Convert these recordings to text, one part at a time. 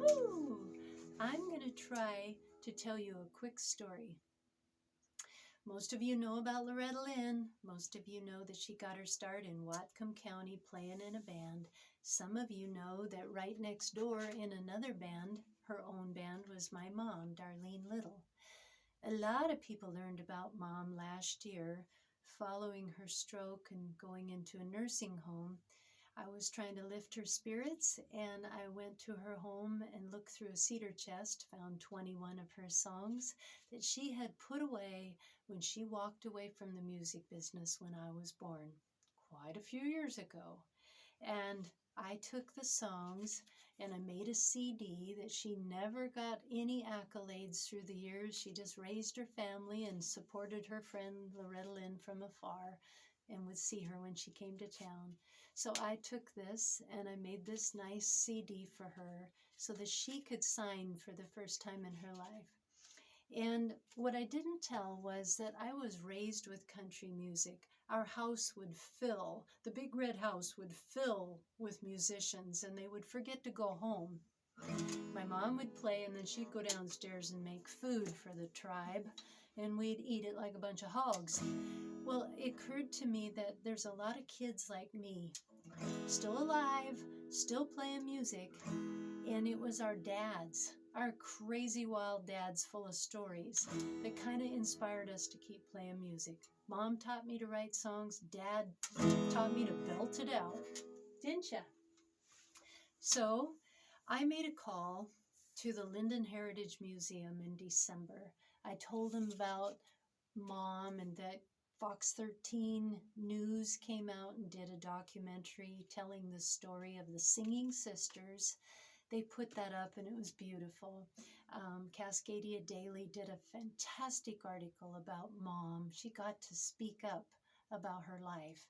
Woo! I'm going to try to tell you a quick story. Most of you know about Loretta Lynn. Most of you know that she got her start in Whatcom County playing in a band. Some of you know that right next door in another band, her own band, was my mom, Darlene Little. A lot of people learned about Mom last year following her stroke and going into a nursing home. I was trying to lift her spirits, and I went to her home and looked through a cedar chest, found 21 of her songs that she had put away when she walked away from the music business when I was born, quite a few years ago. And I took the songs and I made a CD that she never got any accolades through the years. She just raised her family and supported her friend Loretta Lynn from afar and would see her when she came to town. So I took this and I made this nice CD for her so that she could sign for the first time in her life. And what I didn't tell was that I was raised with country music. Our house would fill, the big red house would fill with musicians, and they would forget to go home. My mom would play, and then she'd go downstairs and make food for the tribe, and we'd eat it like a bunch of hogs. Well, it occurred to me that there's a lot of kids like me, still alive, still playing music, and it was our dads, our crazy wild dads full of stories that kind of inspired us to keep playing music. Mom taught me to write songs. Dad taught me to belt it out. Didn't ya? So I made a call to the Linden Heritage Museum in December. I told them about Mom and that Fox 13 News came out and did a documentary telling the story of the singing sisters. They put that up and it was beautiful. Cascadia Daily did a fantastic article about Mom. She got to speak up about her life.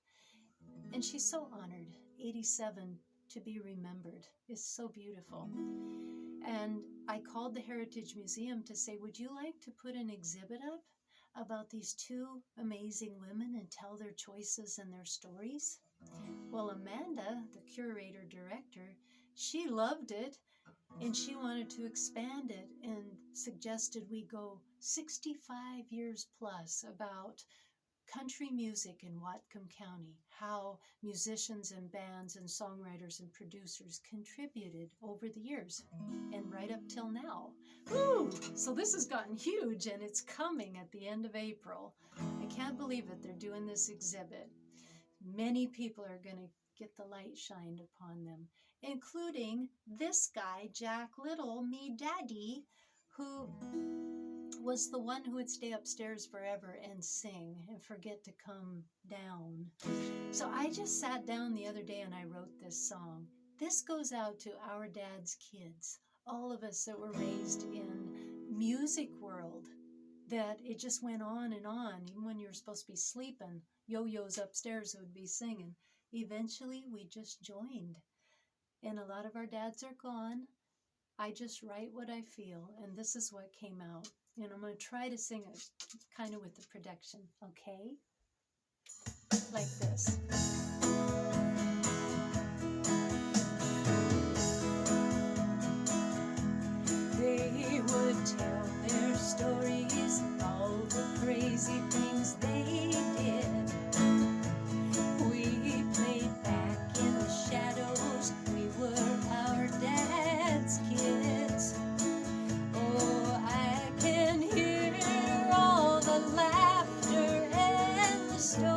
And she's so honored, 87, to be remembered. It's so beautiful. And I called the Heritage Museum to say, would you like to put an exhibit up about these two amazing women and tell their choices and their stories? Well, Amanda, the curator director, she loved it and she wanted to expand it and suggested we go 65 years plus about country music in Whatcom County, how musicians and bands and songwriters and producers contributed over the years and right up till now. Woo! So this has gotten huge and it's coming at the end of April. I can't believe it. They're doing this exhibit. Many people are going to get the light shined upon them, including this guy, Jack Little, me daddy, who was the one who would stay upstairs forever and sing and forget to come down. So I just sat down the other day and I wrote this song. This goes out to our dad's kids, all of us that were raised in music world, that it just went on and on. Even when you were supposed to be sleeping, yo-yos upstairs would be singing. Eventually, we just joined. And a lot of our dads are gone. I just write what I feel, and this is what came out. And I'm going to try to sing it kind of with the production, okay? Like this. They would tell their stories, all the crazy things they did. We played back in the shadows, we were our dad's kids. Oh, I can hear all the laughter and the stories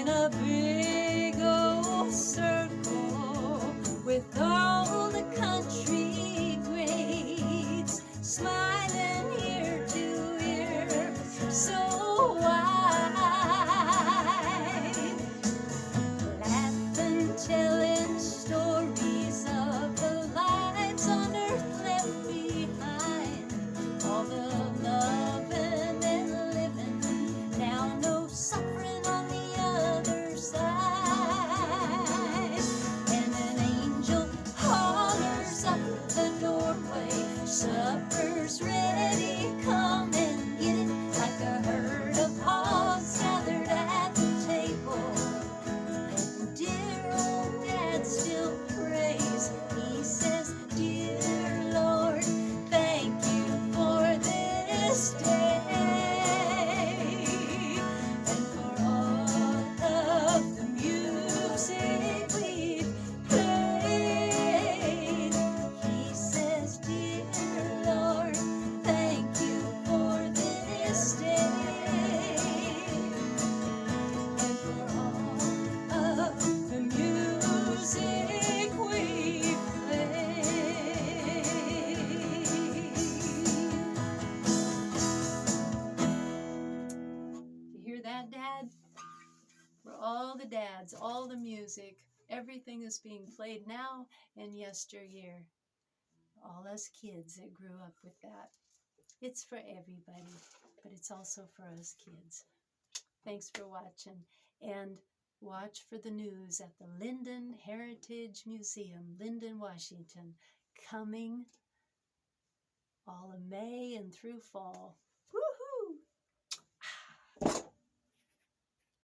in a big old circle with all the country greats smiling ear to ear, so wide, laughing, telling stories of the lives on earth left behind, all the loving and living, now no suffering on the other side. And an angel hollers up the doorway, supper's ready, come and get it, like a herd of hogs gathered at the table. And dear old Dad still prays, he says, dear Lord, thank you for this day, and for all of the music we've played. He says, dear Lord, thank you for this day, and for all of the music we've played. You hear that, Dad? For all the dads, all the music, everything is being played now and yesteryear. All us kids that grew up with that. It's for everybody, but it's also for us kids. Thanks for watching, and watch for the news at the Linden Heritage Museum, Linden, Washington, coming all of May and through fall.